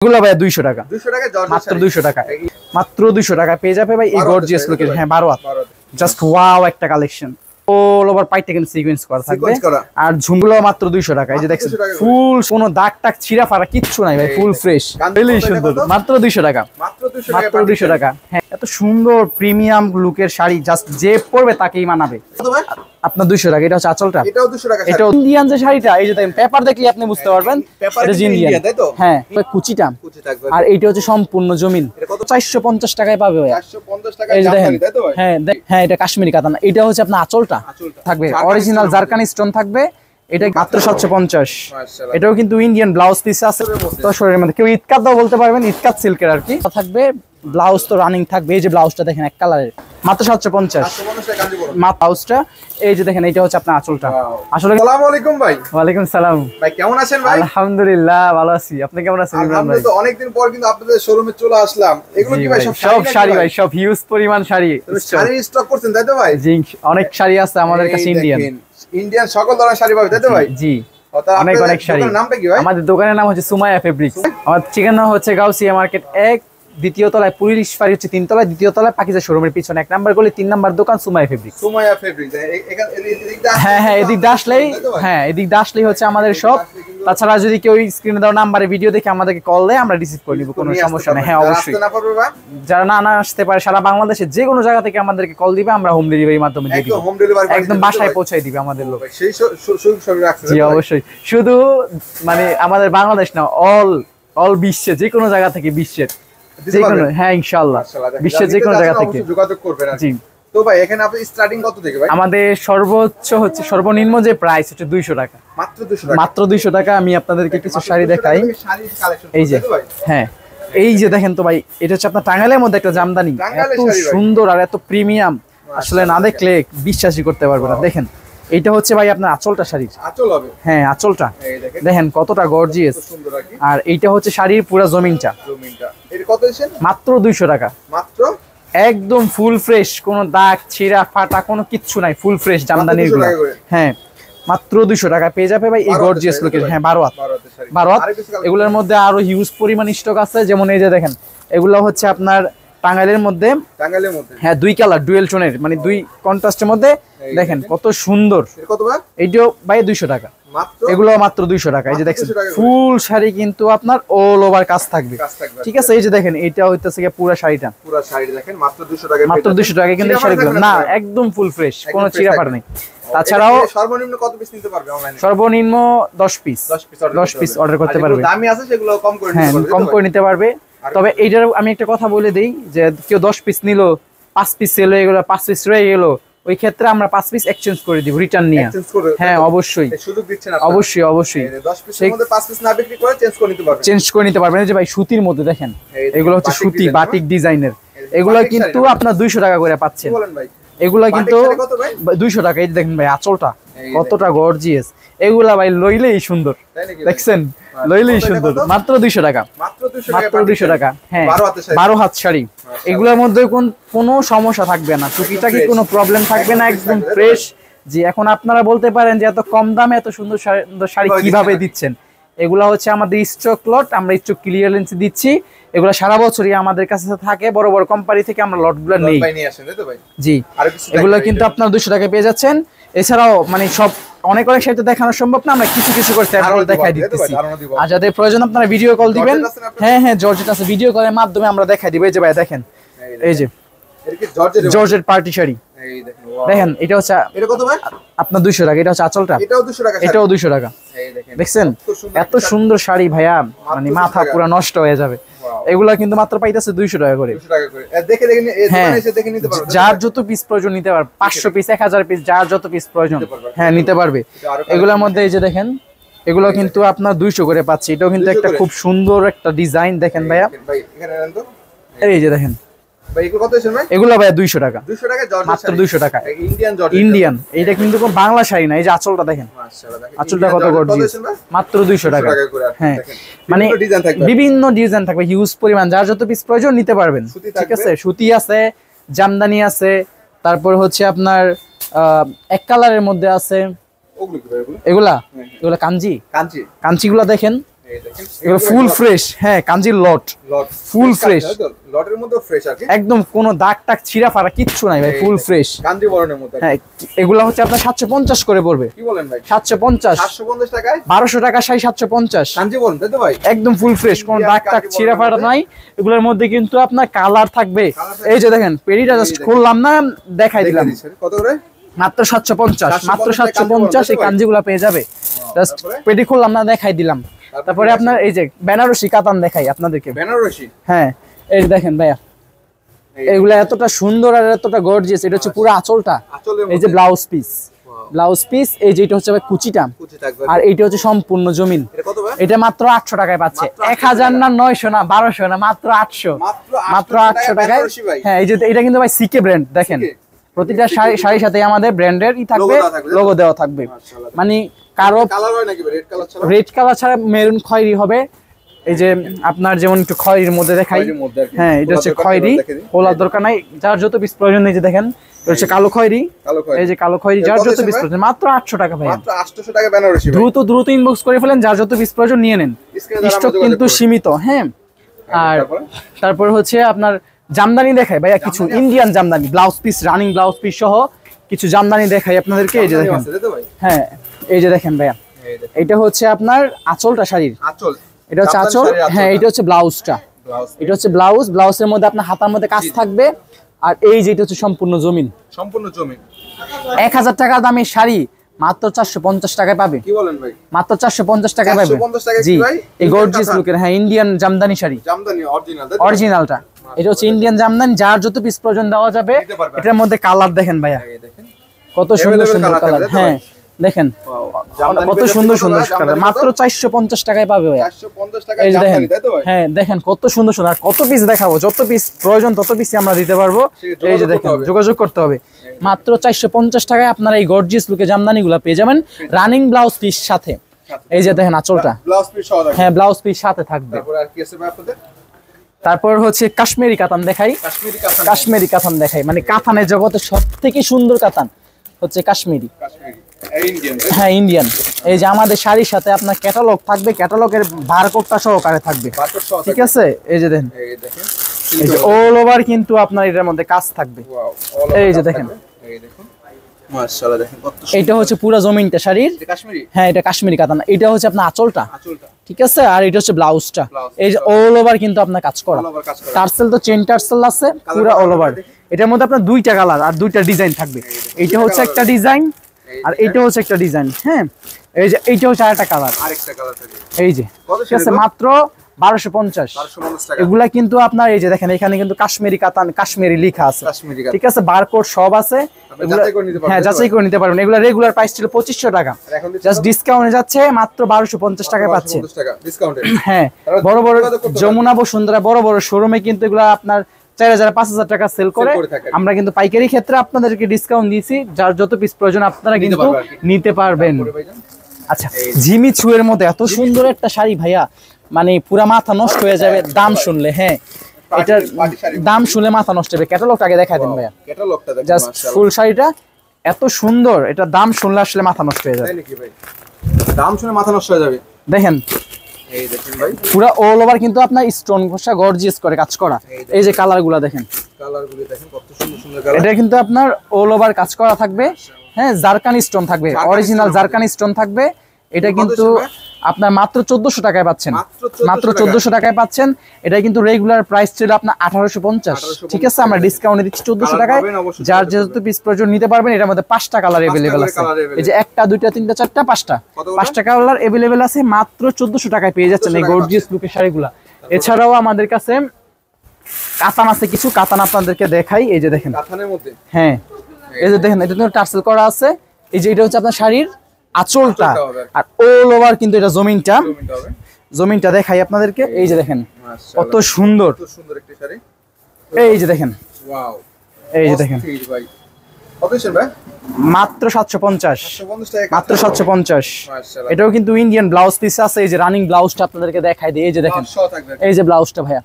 এগুলো ভাই 200 টাকা। 200 টাকা মাত্র 200 টাকা। মাত্র 200 টাকা পেয়ে যাবে ভাই এই গর্জিয়াস লুকের। হ্যাঁ 12 হাত। জাস্ট ওয়াও একটা কালেকশন। অল ওভার পাইটা কিন্তু সিকোয়েন্স করা থাকবে। আর ঝুমগুলো মাত্র 200 টাকা। এই যে দেখছেন ফুল কোনো দাগ টাগ ছিঁড়া ফাড়া কিচ্ছু নাই ভাই, ফুল ফ্রেশ। বেলি সুন্দর। মাত্র 200 টাকা। মাত্র 200 টাকা। হ্যাঁ এত সুন্দর প্রিমিয়াম লুকের শাড়ি জাস্ট যে পরবে তাকেই মানাবে। আপনার 200 টাকা। এটা হচ্ছে আঁচলটা, এটাও 200 টাকা। এটা ইন্ডিয়ান যে শাড়িটা, এই যে দেখেন পেপার দেখলে আপনি বুঝতে পারবেন এটা ইন্ডিয়ান, তাই তো? হ্যাঁ কুচিটা। আর এইটা হচ্ছে সম্পূর্ণ জমিন। 450 টাকায় পাবে ভাই। 450 টাকায় জামদানি, তাই তো ভাই? হ্যাঁ হ্যাঁ এটা কাশ্মীরি কাতান। এটা হচ্ছে আপনার আঁচলটা থাকবে অরিজিনাল জারকানি স্টোন থাকবে। এটা মাত্র 750। এটাও কিন্তু ইন্ডিয়ান ব্লাউজ পিস আছে তো শরীরের মধ্যে। কেউ ইতকাত দাও বলতে পারবেন, ইতকাত সিল্কের আর কি থাকবে। ব্লাউজ তো রানিং থাকবে। এই যে ব্লাউজটা দেখেন এক কালারের, মাত্র 750 ব্লাউজটা। এই যে দেখেন এটা হচ্ছে আপনার আঁচলটা। আসলে আসসালামু আলাইকুম ভাই। ওয়ালাইকুম সালাম ভাই, কেমন আছেন ভাই? আলহামদুলিল্লাহ ভালো আছি। আপনি কেমন আছেন? আলহামদুলিল্লাহ। তো অনেকদিন পর কিন্তু আপনাদের শোরুমে চলে আসলাম। এগুলো কি ভাই সব শাড়ি ভাই, সব হিউজ পরিমাণ শাড়ি স্টক করছেন, তাই তো ভাই? জি অনেক শাড়ি আছে আমাদের কাছে। ইন্ডিয়ান সকল ধরনের শাড়ি পাবে, তাই তো ভাই? জি অনেক অনেক শাড়ি। নামটা কি ভাই? আমাদের দোকানের নাম হচ্ছে সুমাইয়া ফেব্রিক্স। আমার ঠিকানা হচ্ছে গাউসিয়া মার্কেট 1, দ্বিতীয় তলায় পুলিশ ফাঁড়ি হচ্ছে 3 তলায়, দ্বিতীয় তলায় পাকিজা শোরুমের পিছনে 1 নাম্বার গলি 3 নাম্বার দোকান সুমাইয়া ফেব্রিক্স। সুমাইয়া ফেব্রিক্স। হ্যাঁ হ্যাঁ এদিক আসলেই, হ্যাঁ এদিক আসলেই হচ্ছে আমাদের শপ। তাছাড়া যদি কেউ স্ক্রিনে দেওয়া নাম্বারে ভিডিও দেখে আমাদেরকে কল দেয় আমরা রিসিভ করে নিব, কোনো সমস্যা নেই। হ্যাঁ অবশ্যই। যারা না আসতে পারে সারা বাংলাদেশে যে কোনো জায়গা থেকে আমাদেরকে কল দিবে, আমরা হোম ডেলিভারির মাধ্যমে দিয়ে দিব। একদম বাসায় পৌঁছাই দিবে আমাদের লোক। সেই সুযোগ সুবিধা রাখছেন? জি অবশ্যই। শুধু মানে আমাদের বাংলাদেশ না, অল বিশ্বে যে কোনো জায়গা থেকে, বিশ্বের যে কোনো। হ্যাঁ ইনশাআল্লাহ বিশ্বের যে কোনো জায়গা থেকে যোগাযোগ করবেন। জি। তো ভাই এখানে আপনি স্টার্টিং কত থেকে ভাই? আমাদের সর্বোচ্চ হচ্ছে সর্বনিম্ন যে প্রাইস হচ্ছে 200 টাকা। মাত্র 200 টাকা। মাত্র 200 টাকা। আমি আপনাদেরকে কিছু শাড়ি দেখাই। এই যে হ্যাঁ এই যে দেখেন তো ভাই, এটা হচ্ছে আপনার টাঙ্গাইলের মধ্যে একটা জামদানি। এত সুন্দর আর এত প্রিমিয়াম, আসলে না দেখলে বিশ্বাসই করতে পারবে না। দেখেন এইটা হচ্ছে ভাই আপনার আঁচলটা শাড়ির। আঁচল হবে? হ্যাঁ আঁচলটা দেখেন কতটা গর্জিয়াস। আর এইটা হচ্ছে শাড়ির পুরো জমিনটা। এর কত এসেছে? মাত্র 200 টাকা। মাত্র একদম ফুল ফ্রেশ, কোনো দাগ ছিঁড়া ফাটা কোনো কিচ্ছু নাই, ফুল ফ্রেশ জামদানির গুলো। হ্যাঁ মাত্র 200 টাকা পেয়ে যাবে ভাই এই গর্জিয়াস লুকের। হ্যাঁ 12 হাত। 12 হাত। এগুলোর মধ্যে আরো হিউজ পরিমাণ স্টক আছে। যেমন এই যে দেখেন এগুলো হচ্ছে আপনার টাঙ্গাইলের মধ্যে। হ্যাঁ 2 কালার ডুয়েল টোনের, মানে 2 কন্ট্রাস্টের মধ্যে। দেখেন কত সুন্দর। কত ভাই? এইটাও ভাই 200 টাকা। এগুলো মাত্র 200 টাকা। এই যে দেখছেন ফুল শাড়ি কিন্তু আপনার অল ওভার কাজ থাকবে, ঠিক আছে? এই যে দেখেন এটা হইতেছে পুরো শাড়িটা, পুরো শাড়ি দেখেন মাত্র 200 টাকা। মাত্র 200 টাকা কিন্তু এই শাড়িগুলো না একদম ফুল ফ্রেশ, কোনো চিরা ফাটা নেই। তাছাড়াও সর্বনিম্ন কত পিস নিতে পারবে অনলাইনে? সর্বনিম্ন 10 পিস অর্ডার করতে পারবে। দামি আছে সেগুলো কম করে নিতে পারবে, কম করে নিতে পারবে। তবে এইটার আমি একটা কথা বলে দেই যে কেউ 10 পিস নিল, 5 পিস সেল হয়ে গেল, 5 পিস রয়ে গেল, ওই ক্ষেত্রে আমরা 5 পিস এক্সচেঞ্জ করে দিব, রিটার্ন নিয়ে। হ্যাঁ অবশ্যই সুযোগ দিচ্ছেন আপনারা? অবশ্যই অবশ্যই। 10 পিসের মধ্যে 5 পিস না বিক্রি করে চেঞ্জ করে নিতে পারবেন। চেঞ্জ করে নিতে পারবেন। এই যে ভাই সুতির মধ্যে দেখেন এগুলো হচ্ছে সুতি বাটিক ডিজাইনের। এগুলো কিন্তু আপনার 200 টাকা করে পাচ্ছেন। বলেন ভাই? এগুলা কিন্তু 200 টাকা। এই যে দেখেন ভাই আঁচলটা কতটা গর্জিয়াস। এগুলা ভাই লইলেই সুন্দর, দেখছেন লইলেই সুন্দর। মাত্র 200 টাকা। মাত্র 200 টাকা। হ্যাঁ 12 হাত শাড়ি। এগুলোর মধ্যে কোনো সমস্যা থাকবে না, টুকিটাকি কোনো প্রবলেম থাকবে না, একদম ফ্রেশ। জি এখন আপনারা বলতে পারেন যে এত কম দামে এত সুন্দর শাড়ি কিভাবে দিচ্ছেন? এগুলা হচ্ছে আমাদের স্টক লট, আমরা স্টক ক্লিয়ারেন্স দিচ্ছি। এগুলা সারা বছরই আমাদের কাছে থাকে, বড় বড় কোম্পানি থেকে আমরা লটগুলো নেই। জি এগুলো কিন্তু আপনার 200 টাকায় পেয়ে যাচ্ছেন। এছাড়াও মানে সব অনেক শাড়ি দেখানো সম্ভব না, আমরা কিছু কিছু করে স্যাম্পল দেখাই দিতেছি। আর যাদের প্রয়োজন আপনারা ভিডিও কল দিবেন। হ্যাঁ হ্যাঁ জর্জেট আছে, ভিডিও কলের মাধ্যমে আমরা দেখাই দিব। এই যে ভাই দেখেন এই যে জর্জেট পার্টি শাড়ি দেখেন। এটা হচ্ছে আপনার 200 টাকা। এটা হচ্ছে আঁচলটা, এটাও 200 টাকা। দেখছেন এত সুন্দর শাড়ি ভাইয়া, মানে মাথা পুরো নষ্ট হয়ে যাবে। এগুলা কিন্তু মাত্র পাইতেছে 200 টাকা করে। যার যত পিস প্রয়োজন নিতে পারবে, 500 পিস 1000 পিস, যার যত পিস প্রয়োজন হ্যাঁ নিতে পারবে। এগুলোর মধ্যে এই যে দেখেন এগুলো কিন্তু আপনার 200 করে পাচ্ছি। এটাও কিন্তু একটা খুব সুন্দর একটা ডিজাইন দেখেন ভাইয়া। এই যে দেখেন এগুলো ভাইয়া 200 টাকা। মাত্র 200 টাকা। ইন্ডিয়ান। এইটা কিন্তু কোন বাংলা শাড়ি না। এই যে আঁচলটা দেখেন, আঁচলটা কত গর্জিয়াস। মাত্র 200 টাকা। হ্যাঁ মানে বিভিন্ন ডিজাইন থাকবে হিউজ পরিমাণ, যার যত পিস প্রয়োজন নিতে পারবেন, ঠিক আছে? সুতি আছে, জামদানি আছে, তারপর হচ্ছে আপনার এক কালারের মধ্যে আছে। এগুলা কাঞ্জি। কাঞ্চিগুলা দেখেন এগুলো ফুল ফ্রেশ, হ্যাঁ কাঞ্জির লট ফুল ফ্রেশ, লটের মধ্যে ফ্রেশ আর কি, একদম কোনো দাগ টাগ ছিঁড়া ফাড়া কিচ্ছু নাই ভাই, ফুল ফ্রেশ কাঞ্জি বরণের মধ্যে। হ্যাঁ এগুলা হচ্ছে আপনার 750 করে পড়বে। কি বলেন ভাই? 750 750 টাকায় 1200 টাকা 750 কাঞ্জি বরণ, তাই তো ভাই? একদম ফুল ফ্রেশ, কোনো দাগ টাগ ছিঁড়া ফাড়া নাই। এগুলোর মধ্যে কিন্তু আপনার কালার থাকবে। এই যে দেখেন পেড়িটা জাস্ট খুললাম না, দেখাই দিলাম। কত করে? মাত্র 750, মাত্র 750 এই কাঞ্জিগুলা পেয়ে যাবে। জাস্ট পেটি খুললাম না, দেখাই দিলাম। তারপরে আপনার এই যে বেনারসি কাতান দেখাই আপনাদেরকে। বেনারসি, হ্যাঁ এই দেখেন ভাইয়া, এগুলা এতটা সুন্দর আর এতটা গর্জিয়াস। এটা হচ্ছে পুরো আঁচলটা, এই যে ব্লাউজ পিস, ব্লাউজ পিস, এই যে এটা হচ্ছে ভাই কুচিটা, আর এইটা হচ্ছে সম্পূর্ণ জমিন। এটা মাত্র 800 টাকায় পাচ্ছে। 1000 না 900 না 1200 না, মাত্র 800, মাত্র 800 টাকায়। হ্যাঁ এই যে এটা কিন্তু ভাই সিকে ব্র্যান্ড, দেখেন প্রতিটা শাড়ির সাথে আমাদের ব্র্যান্ডের থাকবে, লোগো দেওয়া থাকবে। মানে কারো কালার হয় নাকি রেড কালার ছাড়া? রেড কালার ছাড়া মেরুন খয়েরি হবে। এই যে আপনার যেমন একটু খয়েরির মধ্যে দেখাই, হ্যাঁ এটা হচ্ছে খয়েরি, খোলার দরকার নাই, যার যত পিস প্রয়োজন। এই যে দেখেন এটা হচ্ছে কালো খয়েরি, এই যে কালো খয়েরি, যার যত পিস প্রয়োজন মাত্র 800 টাকা ভাই, মাত্র 800 টাকা বেনারসি। দ্রুত ইনবক্স করে ফেলেন, যার যত পিস প্রয়োজন নিয়ে নেন, স্টক কিন্তু সীমিত। হ্যাঁ আর তারপর হচ্ছে আপনার জামদানি দেখাই ভাইয়া, কিছু Indian Jamdani blouse piece, running blouse piece সহ কিছু জামদানি দেখাই আপনাদেরকে। এই যে দেখেন, হ্যাঁ এই যে দেখেন ভাইয়া, এটা হচ্ছে আপনার আঁচলটা শাড়ির, আঁচল, এটা হচ্ছে আঁচল। হ্যাঁ এটা হচ্ছে ব্লাউজটা, এটা হচ্ছে ব্লাউজ, ব্লাউজের মধ্যে আপনার হাতার মধ্যে কাজ থাকবে। আর এই যে এটা হচ্ছে সম্পূর্ণ জমিন, সম্পূর্ণ জমিন। 1000 টাকা দামের শাড়ি মাত্র 450 টাকায় পাবে। কি বলেন ভাই? মাত্র 450 টাকায় পাবে। 450 টাকা জি, কি ভাই? এই গর্জিয়াস লুকের, হ্যাঁ ইন্ডিয়ান জামদানি শাড়ি, জামদানি অরিজিনাল, অরিজিনালটা। এটা হচ্ছে ইন্ডিয়ান জামদানি, যার যত পিস প্রয়োজন দেওয়া যাবে। এটার মধ্যে কালার দেখেন ভাইয়া, কত সুন্দর সুন্দর কালার। হ্যাঁ দেখেন কত সুন্দর সুন্দর কালার, মাত্র 450 টাকায় পাবে ভাইয়া। 450 টাকা এই যে দেখেন, জামদানি, তাই তো ভাই? হ্যাঁ দেখেন কত সুন্দর সুন্দর। আর কত পিস দেখাবো, যত পিস প্রয়োজন তত পিস আমরা দিতে পারবো। এই যে দেখেন, যোগাযোগ করতে হবে। মাত্র 450 টাকায় আপনারা এই গর্জিয়াস লুকে জামদানিগুলো পেয়ে যাবেন, রানিং ব্লাউজ পিস সাথে। এই যে দেখেন আঁচলটা, ব্লাউজ পিস সহ থাকবে। হ্যাঁ ব্লাউজ পিস সাথে থাকবে। তারপর আর কি আছে ভাই আপনাদের? তারপর হচ্ছে কাশ্মীরি কাতান দেখাই, কাশ্মীরি কাতান, কাশ্মীরি কাতান দেখাই। মানে কাতানের জগতে সবথেকে সুন্দর কাতান হচ্ছে কাশ্মীরি, কাশ্মীরি ইন্ডিয়ান, হ্যাঁ ইন্ডিয়ান। এই যে আমাদের শাড়ির সাথে আপনার ক্যাটালগ থাকবে, ক্যাটালগের বারকোডটা সহকারে থাকবে, ঠিক আছে? এই যে দেখেন, এই দেখেন এই যে অল ওভার কিন্তু আপনার এটার মধ্যে কাজ থাকবে। এই যে দেখেন, এই দেখুন মাশাআল্লাহ, দেখেন কত সুন্দর। এইটা হচ্ছে পুরো জমিনটা শাড়ির, এটা কাশ্মীরি, হ্যাঁ এটা কাশ্মীরি কাতান। এটা হচ্ছে আপনার আঁচলটা, আঁচলটা, ঠিক আছে? আর এটা হচ্ছে ব্লাউজটা। এই যে অল ওভার কিন্তু আপনার কাজ করা, টার্সেল তো চেন টার্সেল আছে পুরো অল ওভার। এটার মধ্যে আপনার দুইটা কালার আর দুইটা ডিজাইন থাকবে। এইটা হচ্ছে একটা ডিজাইন আর এইটা হচ্ছে একটা ডিজাইন। হ্যাঁ এই যে এইটা হচ্ছে আরেকটা কালার, আরেকটা কালার থাকে। এই যে ঠিক আছে, মাত্র 1250 টাকা। এগুলা কিন্তু আপনার এই যে দেখেন, এখানে কিন্তু কাশ্মীরি কাতান, কাশ্মীরি লেখা আছে, কাশ্মীরি কাতান, ঠিক আছে? বারকোড সব আছে, হ্যাঁ যাচাই করে নিতে পারবেন। এগুলা রেগুলার প্রাইস ছিল 2500 টাকা, জাস্ট ডিসকাউন্টে যাচ্ছে মাত্র 1250 টাকায় পাচ্ছে। হ্যাঁ বড় বড় যমুনা বসুন্ধরা বড় বড় শোরুমে কিন্তু এগুলা আপনার 4000 5000 টাকা সেল করে। আমরা কিন্তু পাইকারি ক্ষেত্রে আপনাদেরকে ডিসকাউন্ট দিয়েছি, যার যত পিস প্রয়োজন আপনারা কিন্তু নিতে পারবেন। আচ্ছা, জিমি চুয়ের মধ্যে এত সুন্দর একটা শাড়ি ভাইয়া, মানে পুরা মাথা নষ্ট হয়ে যাবে দাম শুনলে। হ্যাঁ এটার দাম শুনলে মাথা নষ্ট হবে। ক্যাটালগটা আগে দেখাই দেন ভাইয়া, ক্যাটালগটা দেখেন, জাস্ট ফুল শাড়িটা এত সুন্দর, এটা দাম শুনলে আসলে মাথা নষ্ট হয়ে যাবে। তাই নাকি ভাই? দাম শুনে মাথা নষ্ট হয়ে যাবে। দেখেন এই দেখেন ভাই, পুরা অল ওভার কিন্তু আপনার স্টোন ঘষা গর্জিয়াস করে কাজ করা। এই যে কালারগুলো দেখেন, কালারগুলো দেখেন কত সুন্দর সুন্দর কালার। এটা কিন্তু আপনার অল ওভার কাজ করা থাকবে। হ্যাঁ জারকানি স্টোন থাকবে, অরিজিনাল জারকানি স্টোন থাকবে। এটা কিন্তু আপনার মাত্র 1400 টাকায় পাচ্ছেন, মাত্র 1400 টাকায় পাচ্ছেন। এটা কিন্তু রেগুলার প্রাইস ছিল আপনার 1850, ঠিক আছে? আমরা ডিসকাউন্টে দিচ্ছি 1400 টাকায়, যার যেহেতু পিস প্রয়োজন নিতে পারবেন। এটার মধ্যে 5টা কালার अवेलेबल আছে, এই যে 1টা 2টা 3টা 4টা 5টা কালার अवेलेबल আছে। মাত্র 1400 টাকায় পেয়ে যাচ্ছেন এই গর্জিয়াস লুকের শাড়িগুলা। এছাড়াও আমাদের কাছে কাতান আছে, কিছু কাতান আপনাদেরকে দেখাই। এই যে দেখেন কাতানের মধ্যে, হ্যাঁ এই যে দেখেন, এটা তো টার্সেল করা আছে। এই যে এটা হচ্ছে আপনার শাড়ির আঁচলটা, আর অল ওভার কিন্তু এটা জমিনটা দেখাই আপনাদেরকে। এই যে দেখেন কত সুন্দর, কত সুন্দর একটা শাড়ি। এই যে দেখেন, ওয়াও, এই যে দেখেন ভাই কত ছিল ভাই? মাত্র 750, 750 টাকা, মাত্র 750। মাশাআল্লাহ, এটাও কিন্তু ইন্ডিয়ান ব্লাউজ পিস আছে। এই যে রানিং ব্লাউজটা আপনাদেরকে দেখাই দিই। এই যে দেখেন, এই যে ব্লাউজটা ভাইয়া,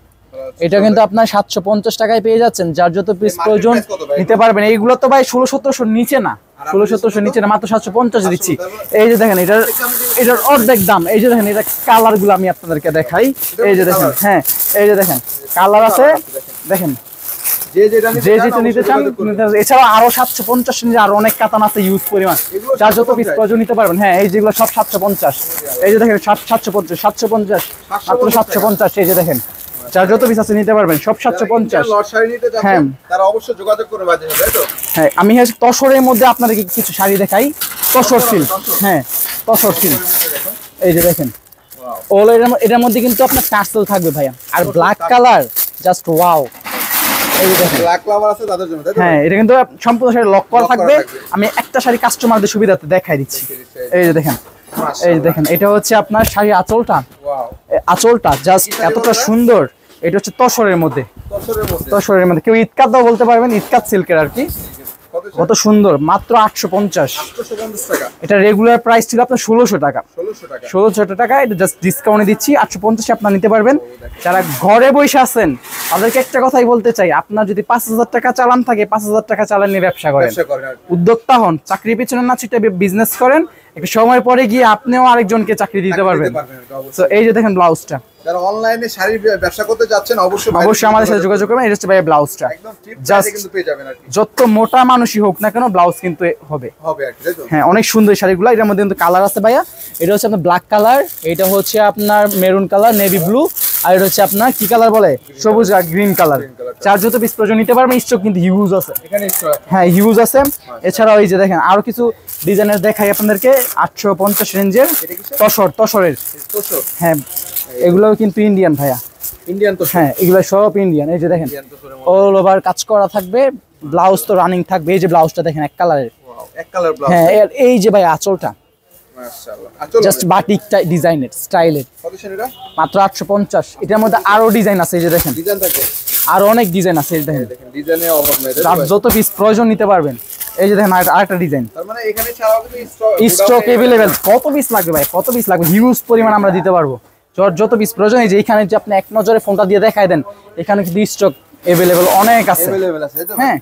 এটা কিন্তু আপনার 750 টাকায় পেয়ে যাচ্ছেন। যার যত পিস প্রয়োজন নিতে পারবেন। এইগুলো তো ভাই 1600-1700 নিচে না, 1600-1700 নিচে না, মাত্র 750 দিচ্ছি। এই যে দেখেন এটার অর্ধেক দাম। এই যে দেখেন এটা কালার গুলো আমি আপনাদেরকে দেখাই। এই যে দেখেন, হ্যাঁ এই যে দেখেন কালার আছে, দেখেন যে যেটা নিতে চান। এছাড়া আরো 750 নিচে আরো অনেক কাতান আছে ইউজ পরিমাণ, যার যত পিস প্রয়োজন নিতে পারবেন। হ্যাঁ এই যেগুলো সব 750। এই যে দেখেন 750 মাত্র 750। এই যে দেখেন যার যত পিস আছে নিতে পারবেন, সব 750। হ্যাঁ তারা অবশ্যই যোগাযোগ করে বাজে হবে, তাই তো? হ্যাঁ আমি তসরের মধ্যে আপনাদেরকে কিছু শাড়ি দেখাই। তসর সিল্ক, হ্যাঁ তসর সিল্ক। এই যে দেখেন ওল, এটার মধ্যে কিন্তু আপনার টার্সেল থাকবে ভাইয়া, আর ব্ল্যাক কালার জাস্ট ওয়াও। এই যে দেখেন ব্ল্যাক লাভার আছে তাদের জন্য, তাই তো? হ্যাঁ এটা কিন্তু সম্পূর্ণ শাড়ি লক করা থাকবে। আমি একটা শাড়ি কাস্টমারদের সুবিধাতে দেখাই দিচ্ছি। এই যে দেখেন, এই যে দেখেন এটা হচ্ছে আপনার শাড়ি আঁচলটা। আঁচলটা জাস্ট এতটা সুন্দর। এটা হচ্ছে তসরের মধ্যে, তসরের মধ্যে কেউ ইতকাত দাও বলতে পারবেন, ইতকাত সিল্কের আর কি। কত সুন্দর, মাত্র 850 টাকা। এটা রেগুলার প্রাইস ছিল আপনার 1600 টাকা। 1600 টাকা, এটা জাস্ট ডিসকাউন্টে দিচ্ছি 850 আপনারা নিতে পারবেন। যারা ঘরে বসে আছেন তাদেরকে একটা কথাই বলতে চাই, আপনার যদি 5000 টাকা চালান থাকে 5000 টাকা চালান নিয়ে ব্যবসা করেন, উদ্যোক্তা হন, চাকরির পিছনে না ছুটে বিজনেস করেন। একটু সময় পরে গিয়ে আপনিও আরেকজনকে চাকরি দিতে পারবেন। তো এই যে দেখেন ব্লাউজটা, যারা অনলাইনে শাড়ির ব্যবসা করতে যাচ্ছেন অবশ্যই আমাদের সাথে যোগাযোগ করবেন। এটা হচ্ছে ভাই ব্লাউজটা, একদম ঠিক প্রাইসে কিন্তু পেয়ে যাবেন আর কি। যত মোটা মানুষই হোক না কেন ব্লাউজ কিন্তু হবে আর কি, তাই তো? হ্যাঁ অনেক সুন্দর শাড়িগুলো। এটার মধ্যে কিন্তু কালার আছে ভাইয়া। এটা হচ্ছে আপনার ব্ল্যাক কালার, এটা হচ্ছে আপনার মেরুন কালার, নেভি ব্লু, আর এটা হচ্ছে আপনার কি কালার বলে, সবুজ আর গ্রিন কালার। চার যত পিস প্রয়োজন নিতে পারবেন। স্টক কিন্তু হিউজ আছে এখানে, হ্যাঁ হিউজ আছে। এছাড়াও এই যে দেখেন আরো কিছু ডিজাইনের দেখাই আপনাদেরকে। 850 রেঞ্জের তসরের, হ্যাঁ এগুলো কিন্তু ইন্ডিয়ান ভাইয়া, ইন্ডিয়ান তো। হ্যাঁ এগুলো সব ইন্ডিয়ান। এই যে দেখেন অল ওভার কাজ করা থাকবে, ব্লাউজ তো রানিং থাকবে। এই যে ব্লাউজটা দেখেন এক কালারের, এক কালার ব্লাউজ। হ্যাঁ এই যে ভাই আঁচলটা মাশাআল্লাহ, আঁচল জাস্ট বাটিক ডিজাইনের স্টাইলের, কত সেটা? মাত্র 850। এটার মধ্যে আরো ডিজাইন আছে। এই যে দেখেন ডিজাইন থাকে, আরো অনেক ডিজাইন আছে। এই যে দেখেন ডিজাইনের অভাব নাই, যার যত পিস প্রয়োজন নিতে পারবেন। এই যে দেখেন আরেকটা ডিজাইন, তার মানে এখানে ছাড়াও কিন্তু স্টক अवेलेबल। কত পিস লাগবে ভাই, কত পিস লাগবে, হিউজ পরিমাণ আমরা দিতে পারবো। যত পিস প্রয়োজন। এই যে এখানে যে আপনি এক নজরে ফোনটা দিয়ে দেখাই দেন, এখানে কিন্তু স্টক अवेलेबल অনেক আছে। হ্যাঁ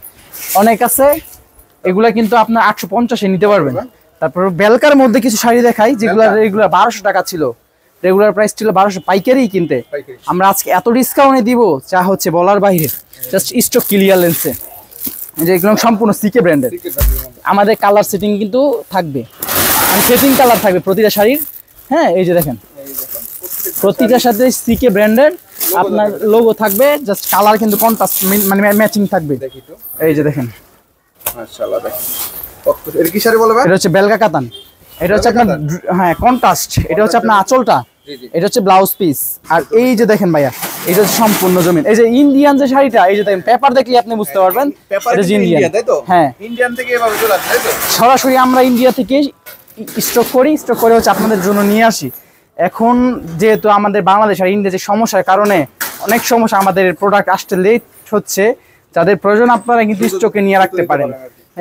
অনেক আছে। এগুলা কিন্তু আপনার 850 এ নিতে পারবেন। তারপর বেলকার মধ্যে কিছু শাড়ি দেখাই যেগুলো রেগুলার 1200 টাকা ছিল, রেগুলার প্রাইস ছিল 1200 পাইকারি কিনতে। আমরা আজকে এত ডিসকাউন্টে দিব যা হচ্ছে বলার বাইরে। জাস্ট স্টক ক্লিয়ারেন্সে, যে এগুলো সম্পূর্ণ সিকে ব্র্যান্ডের। আমাদের কালার সেটিং কিন্তু থাকবে, মানে সেটিং কালার থাকবে প্রতিটা শাড়ির। হ্যাঁ এই যে দেখেন প্রতিটার সাথে সিকে ব্র্যান্ডের আপনার লোগো থাকবে, জাস্ট কালার কিন্তু কন্ট্রাস্ট মানে ম্যাচিং থাকবে। এই যে দেখেন মাশাআল্লাহ, দেখেন এর কি শাড়ি বলে ভাই? এটা হচ্ছে বেলকা কাতান। এটা হচ্ছে আপনার হ্যাঁ কন্ট্রাস্ট। এটা হচ্ছে আপনার আঁচলটা, এটা হচ্ছে ব্লাউজ পিস। আর এই যে দেখেন ভাইয়া এটা হচ্ছে সম্পূর্ণ জমিন। এই যে ইন্ডিয়ান যে শাড়িটা, এই যে দেখেন পেপার দেখলে আপনি বুঝতে পারবেন এটা যে ইন্ডিয়ান, তাই তো? হ্যাঁ ইন্ডিয়ান থেকে এভাবে চলে আসে, তাই তো? সরাসরি আমরা ইন্ডিয়া থেকে স্টক করে হচ্ছে আপনাদের জন্য নিয়ে আসি। এখন যেহেতু আমাদের বাংলাদেশ আর ইন্ডিয়া যে সমস্যার কারণে অনেক সমস্যা, আমাদের প্রোডাক্ট আসতে লেট হচ্ছে। যাদের প্রয়োজন আপনারা কিন্তু স্টকে নিয়ে রাখতে পারেন।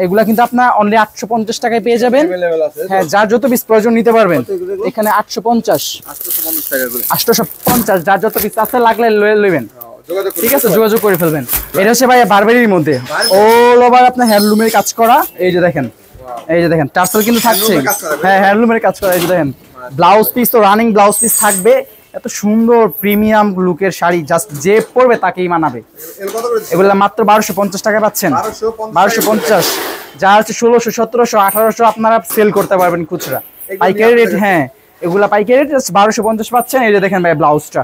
এগুলা কিন্তু আপনার অনলি 850 টাকায় পেয়ে যাবেন। হ্যাঁ যার যত পিস প্রয়োজন নিতে পারবেন। এখানে 850 যার যত পিস আছে লাগলে লইবেন, ঠিক আছে যোগাযোগ করে ফেলবেন। এটা হচ্ছে ভাই বারবেরির মধ্যে অল ওভার আপনার হ্যান্ডলুমের কাজ করা। এই যে দেখেন, এই যে দেখেন টার্সেল কিন্তু থাকছে, হ্যাঁ হ্যান্ডলুমের কাজ করা। এই যে দেখেন ব্লাউজ পিস তো রানিং ব্লাউজ পিস থাকবে। এত সুন্দর প্রিমিয়াম লুকের শাড়ি জাস্ট যে পরবে তাকেই মানাবে। এগুলো মাত্র 1250 টাকা পাচ্ছেন। 1250 যা হচ্ছে 1600, 1700, 1800 আপনারা সেল করতে পারবেন খুচরা। পাইকারি রেট, হ্যাঁ এগুলা পাইকারি রেট 1250 পাচ্ছেন। এই যে দেখেন ভাই ব্লাউজটা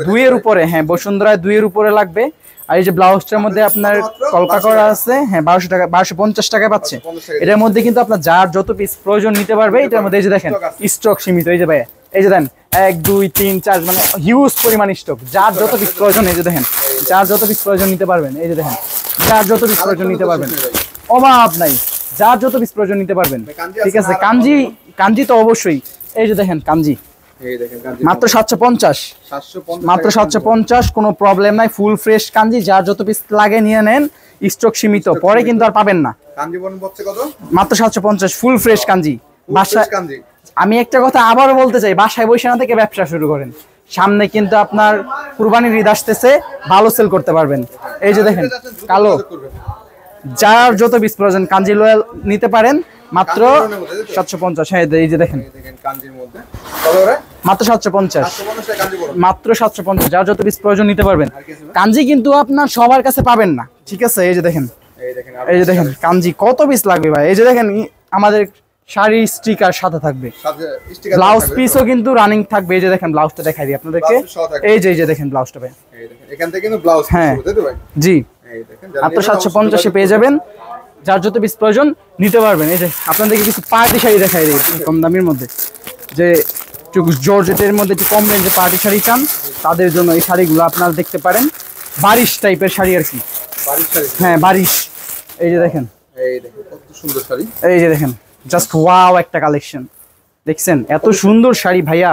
2 এর উপরে, হ্যাঁ বসুন্ধরা 2 এর উপরে লাগবে। আর এই যে ব্লাউজটার মধ্যে আপনার কলকা করা আছে, হ্যাঁ 1200 টাকা 1250 টাকায় পাচ্ছে। এটার মধ্যে কিন্তু আপনার যার যত পিস প্রয়োজন নিতে পারবে। এটার মধ্যে এই যে দেখেন স্টক সীমিত। এই যে ভাই এই যে দেন 1 2 3 4 মানে হিউজ পরিমাণ স্টক। যার যত পিস প্রয়োজন এই যে দেখেন যার যত পিস প্রয়োজন নিতে পারবেন। এই যে দেখেন যার যত পিস প্রয়োজন নিতে পারবেন, অভাব নাই। যার যত পিস প্রয়োজন নিতে পারবেন, ঠিক আছে। কাঞ্জি তো অবশ্যই। এই যে দেখেন কাঞ্জি মাত্র 750, মাত্র 750, কোনো প্রবলেম নাই। ফুল ফ্রেশ কাঞ্জি, যার যত পিস লাগে নিয়ে নেন। স্টক সীমিত, পরে কিন্তু আর পাবেন না। মাত্র 750 ফুল ফ্রেশ কাঞ্জি। বাসায় আমি একটা কথা আবারও বলতে চাই, বাসায় বসে না থেকে ব্যবসা শুরু করেন। সামনে কিন্তু আপনার কুরবানির ঈদ আসতেছে, ভালো সেল করতে পারবেন। এই যে দেখেন কালো, যার যত পিস প্রয়োজন কাঞ্জি লোয়াল নিতে পারেন মাত্র 750। হ্যাঁ এই যে দেখেন মাত্র 750, মাত্র 750, যার যত পিস প্রয়োজন নিতে পারবেন। কাঞ্জি কিন্তু আপনার সবার কাছে পাবেন না, ঠিক আছে? এই যে দেখেন, এই যে দেখেন কাঞ্জি কত পিস লাগবে ভাই। এই যে দেখেন আমাদের শাড়ি স্টিকার সাথে থাকবে, ব্লাউজ পিসও কিন্তু রানিং থাকবে। এই যে দেখেন ব্লাউজটা দেখাই দিই আপনাদেরকে। এই যে দেখেন ব্লাউজটা ভাই, এখান থেকে কিন্তু ব্লাউজ হ্যাঁ জি মাত্র 750 পেয়ে যাবেন, যার যত পিস প্রয়োজন নিতে পারবেন। এই যে আপনাদেরকে কিছু পার্টি শাড়ি দেখাই দিই কম দামের মধ্যে, যে একটু জর্জেটের মধ্যে একটু কম রেঞ্জে পার্টি শাড়ি চান তাদের জন্য এই শাড়িগুলো আপনারা দেখতে পারেন। বারিশ টাইপের শাড়ি আর কি, হ্যাঁ বারিশ। এই যে দেখেন, এই দেখেন কত সুন্দর শাড়ি, এই যে দেখেন জাস্ট ওয়াও একটা কালেকশন দেখছেন, এত সুন্দর শাড়ি ভাইয়া।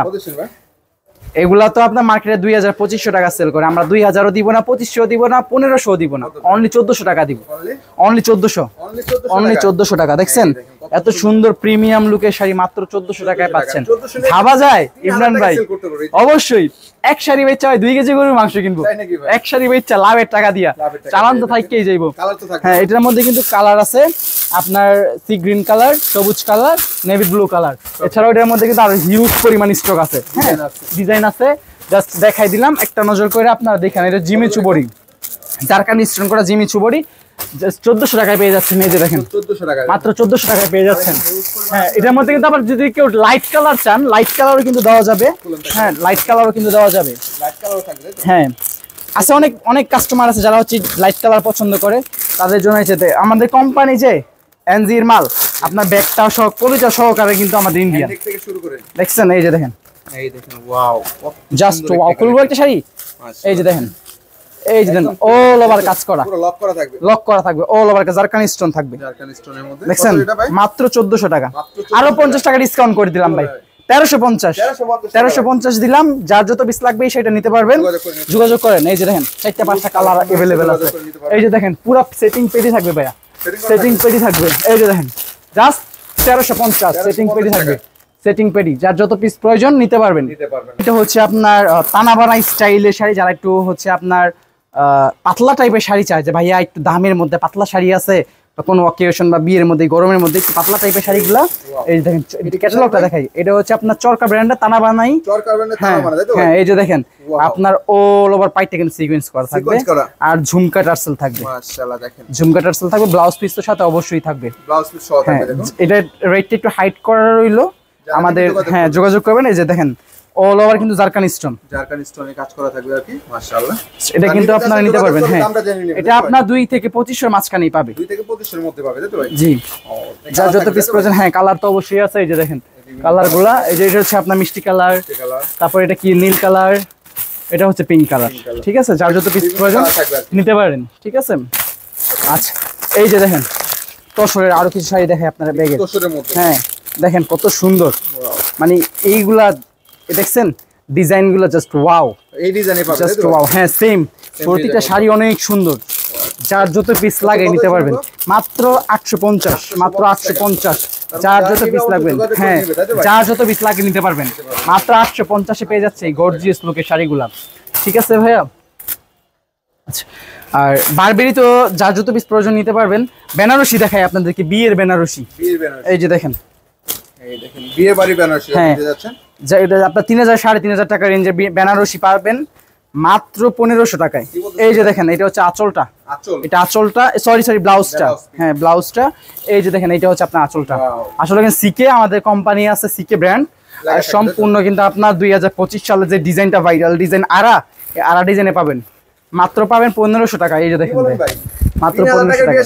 এগুলা তো আপনার মার্কেটে 2000-2500 টাকা সেল করে, আমরা 2000ও দিব না, 2500 দিব না, 1500 দিব না, অনলি 1400 টাকা দিব, অনলি 1400 টাকা। দেখছেন এত সুন্দর প্রিমিয়াম লুকের শাড়ি মাত্র 1400 টাকায় পাচ্ছেন। ভাবা যায় ইমরান ভাই? অবশ্যই। এক শাড়ি বেচা হয় 2 কেজি গরুর মাংস কিনবো, এক শাড়ি বেচা লাভের টাকা দিয়া, চালান তো থাকতেই যাইবো। হ্যাঁ এটার মধ্যে কিন্তু কালার আছে আপনার সি গ্রিন কালার, সবুজ কালার, নেভি ব্লু কালার, এছাড়াও এটার মধ্যে কিন্তু আরো হিউজ পরিমাণ স্টক আছে। হ্যাঁ ডিজাইন আছে, জাস্ট দেখাই দিলাম, একটা নজর করে আপনারা দেখেন। এটা জিমি চুবড়ি, জারকানি স্টোন করা জিমি চুবড়ি, 1400 টাকায় পেয়ে যাচ্ছেন। এই যে দেখেন মাত্র 1400 টাকায় পেয়ে যাচ্ছেন। হ্যাঁ এটার মধ্যে কিন্তু আবার যদি কেউ লাইট কালার চান, লাইট কালারও কিন্তু দেওয়া যাবে। হ্যাঁ লাইট কালারও কিন্তু দেওয়া যাবে। হ্যাঁ আছে অনেক অনেক কাস্টমার আছে যারা হচ্ছে লাইট কালার পছন্দ করে, তাদের জন্য হচ্ছে আমাদের কোম্পানি যে এনজির মাল আপনার ব্যাগটা সহ কলিজা সহকারে কিন্তু আমাদের ইন্ডিয়ান দেখছেন। এই যে দেখেন, এই দেখেন ওয়াও জাস্ট ওয়াও, খুলবো একটা শাড়ি। এই যে দেখেন, এই যে দেখেন অল ওভার কাজ করা, পুরো লক করা থাকবে, লক করা থাকবে, অল ওভার জারকানি স্টোন থাকবে। জারকানি স্টোনের মধ্যে দেখছেন মাত্র 1400 টাকা, আরো 50 টাকা ডিসকাউন্ট করে দিলাম ভাই, 1350 দিলাম। যার যত পিস লাগবে সেটা নিতে পারবেন, যোগাযোগ করেন। এই যে দেখেন 4টা-5টা কালার अवेलेबल আছে। এই যে দেখেন পুরো সেটিং পেডি থাকবে ভাইয়া, সেটিং পেডি থাকবে। এই যে দেখেন জাস্ট 1350 সেটিং পেডি থাকবে, সেটিং পেডি, যার যত পিস প্রয়োজন নিতে পারবেন। এটা হচ্ছে আপনার তানাবানা স্টাইলের শাড়ি, যারা একটু হচ্ছে আপনার পাতলা টাইপের শাড়ি চায়, যে ভাইয়া একটু দামের মধ্যে পাতলা শাড়ি আছে, কোনো অকেশন বা বিয়ের মধ্যে গরমের মধ্যে একটু পাতলা টাইপের শাড়িগুলো। এই দেখেন ক্যাটালগটা দেখাই, এটা হচ্ছে আপনার চরকা ব্র্যান্ডের তানাবানাই। হ্যাঁ এই যে দেখেন আপনার অল ওভার পাইটা কিন্তু সিকোয়েন্স করা থাকবে, আর ঝুমকা টার্সেল থাকবে। মাশাআল্লাহ দেখেন ঝুমকা টার্সেল থাকবে, ব্লাউজ পিস তো সাথে অবশ্যই থাকবে, ব্লাউজ পিস সহ থাকবে। দেখুন এটা রেটটা একটু হাইট করা রইলো আমাদের, হ্যাঁ যোগাযোগ করবেন। এই যে দেখেন অল ওভার কিন্তু জারকানি স্টোনে কাজ করা থাকবে আর কি, মাশাআল্লাহ। এটা কিন্তু আপনারা নিতে পারবেন। হ্যাঁ এটা আপনার 2 থেকে 2500 মাঝখানেই পাবে, 2 থেকে 2500 এর মধ্যে পাবে, তাই তো ভাই? জি যার যত পিস প্রয়োজন। হ্যাঁ কালার তো অবশ্যই আছে, এই যে দেখেন কালারগুলা। এই যে এটা হচ্ছে আপনার মিষ্টি কালার, তারপর এটা কি নীল কালার, এটা হচ্ছে পিঙ্ক কালার, ঠিক আছে? যার যত পিস প্রয়োজন নিতে পারেন, ঠিক আছে? আচ্ছা এই যে দেখেন তসরের আরো কিছু শাড়ি দেখে আপনারা ব্যাগে, হ্যাঁ দেখেন কত সুন্দর, মানে এইগুলা দেখছেন ডিজাইনগুলো জাস্ট ওয়াও, এই ডিজাইনে পাবেন জাস্ট ওয়াও। হ্যাঁ সেম প্রতিটা শাড়ি অনেক সুন্দর, যার যত পিস লাগে নিতে পারবেন। মাত্র 850, মাত্র 850, যার যত পিস লাগবেন, হ্যাঁ যার যত পিস লাগে নিতে পারবেন। মাত্র 850 পেয়ে যাচ্ছে এই গর্জিয়াস লুকের শাড়িগুলা, ঠিক আছে ভাইয়া? আচ্ছা আর বারবেরি তো যার যত পিস প্রয়োজন নিতে পারবেন। বেনারসি দেখাই আপনাদেরকে, বিয়ের বেনারসি। এই যে দেখেন, এই দেখেন বিয়ে বাড়ি বেনারসি আপনি যাচ্ছেন, যা এটা আপনার 3000-3500 টাকা রেঞ্জে বেনারসি পাবেন মাত্র 1500 টাকায়। এই যে দেখেন এটা হচ্ছে আঁচলটা, এটা আঁচলটা, সরি ব্লাউজটা, হ্যাঁ ব্লাউজটা। এই যে দেখেন এটা হচ্ছে আপনার আঁচলটা। আসলে কিন্তু সিকে আমাদের কোম্পানি আছে, সিকে ব্র্যান্ড, আর সম্পূর্ণ কিন্তু আপনার 2025 সালে যে ডিজাইনটা ভাইরাল ডিজাইন, আরা ডিজাইনে পাবেন, মাত্র পাবেন 1500 টাকা। এই যে দেখেন মাত্র 1500 টাকা,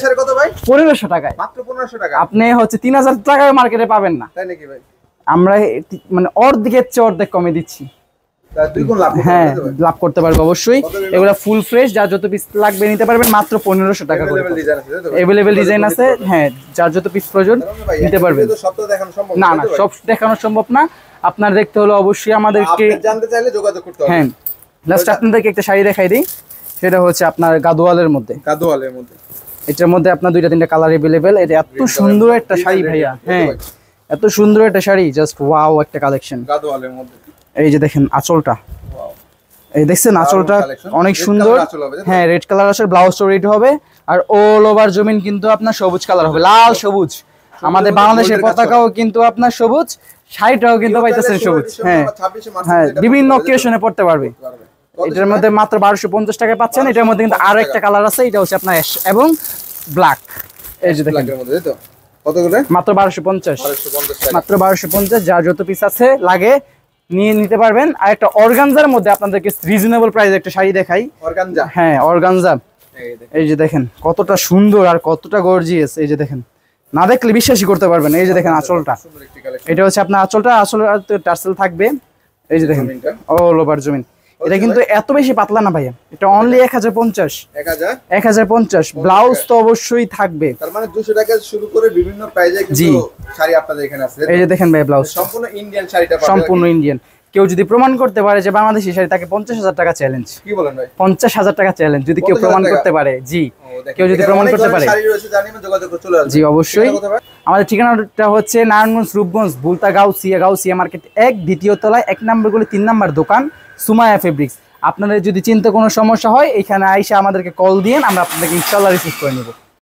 1500 টাকায়, মাত্র 1500 টাকা। আপনি হচ্ছে 3000 টাকায় মার্কেটে পাবেন না, তাই নাকি ভাই? আমরা মানে অর্ধেকের চেয়ে অর্ধেক কমে দিচ্ছি, হ্যাঁ লাভ করতে পারবো অবশ্যই। এগুলা ফুল ফ্রেশ, যার যত পিস লাগবে নিতে পারবেন মাত্র 1500 টাকা করে। अवेलेबल ডিজাইন আছে, হ্যাঁ যার যত পিস প্রয়োজন নিতে পারবেন। না না সব দেখানো সম্ভব না, আপনার দেখতে হলো অবশ্যই আমাদেরকে জানতে চাইলে যোগাযোগ করতে হবে। হ্যাঁ লাস্ট আপনাদেরকে একটা শাড়ি দেখাই দিই, সেটা হচ্ছে আপনার গাদোয়ালের মধ্যে, এটার মধ্যে আপনার 2-3টা কালার अवेलेबल। এটা এত সুন্দর একটা শাড়ি ভাইয়া, হ্যাঁ এত সুন্দর একটা শাড়ি, জাস্ট ওয়াও একটা কালেকশন গাদোয়ালের মধ্যে। এই যে দেখেন আঁচলটা, এই দেখছেন আঁচলটা অনেক সুন্দর। হ্যাঁ রেড কালার আসলে ব্লাউজটা রেড হবে আর অল ওভার জমিন কিন্তু আপনার সবুজ কালার হবে, লাল সবুজ। আমাদের বাংলাদেশের পতাকাও কিন্তু আপনার সবুজ, শাড়িটাও কিন্তু পাইতেছেন সবুজ। হ্যাঁ হ্যাঁ বিভিন্ন অকেশনে পড়তে পারবে। এটার মধ্যে মাত্র 1250 টাকায় পাচ্ছেন। এটার মধ্যে কিন্তু আরো একটা কালার আছে, এটা হচ্ছে আপনার অ্যাশ এবং ব্ল্যাক। এই যে দেখেন কত করে? মাত্র 1250, মাত্র 1250। যার যত পিস আছে লাগে নিয়ে নিতে পারবেন। আর একটা অর্গানজার মধ্যে আপনাদেরকে রিজনেবল প্রাইসে একটা শাড়ি দেখাই। অর্গানজা, হ্যাঁ অর্গানজা। এই যে দেখেন কতটা সুন্দর আর কতটা গর্জিয়াস। এই যে দেখেন, না দেখলে বিশ্বাসই করতে পারবেন। এই যে দেখেন আঁচলটা, এটা হচ্ছে আপনার আঁচলটা, আসলে টার্সেল থাকবে। এই যে দেখেন অল ওভার জমিন। এটা কিন্তু এত বেশি পাতলা না ভাইয়া, এটা অনলি 1050, 1050। ব্লাউজ তো অবশ্যই থাকবে। তার মানে 200 টাকা শুরু করে বিভিন্ন প্রাইজে কিন্তু শাড়ি আপনাদের এখানে আছে। এই যে দেখেন ভাই ব্লাউজ সম্পূর্ণ ইন্ডিয়ান শাড়িটা পাবেন, সম্পূর্ণ ইন্ডিয়ান। কেউ যদি প্রমাণ করতে পারে যে বাংলাদেশি শাড়ি, তাকে 50,000 টাকা চ্যালেঞ্জ। কি বলেন ভাই? 50,000 টাকা চ্যালেঞ্জ যদি কেউ প্রমাণ করতে পারে। জি, কেউ যদি প্রমাণ করতে পারে। জি অবশ্যই। আমাদের ঠিকানাটা হচ্ছে নারায়ণগঞ্জ রূপগঞ্জ বুলতা গাউসিয়া মার্কেট 1, দ্বিতীয় তলায় 1 নম্বর গলি 3 নম্বর দোকান সুমাইয়া ফেব্রিক্স। আপনাদের যদি চিন্তা কোনো সমস্যা হয় এখানে আইসা আমাদেরকে কল দিন, আমরা আপনাদেরকে ইনশাআল্লাহ রিসিভ করে নেব।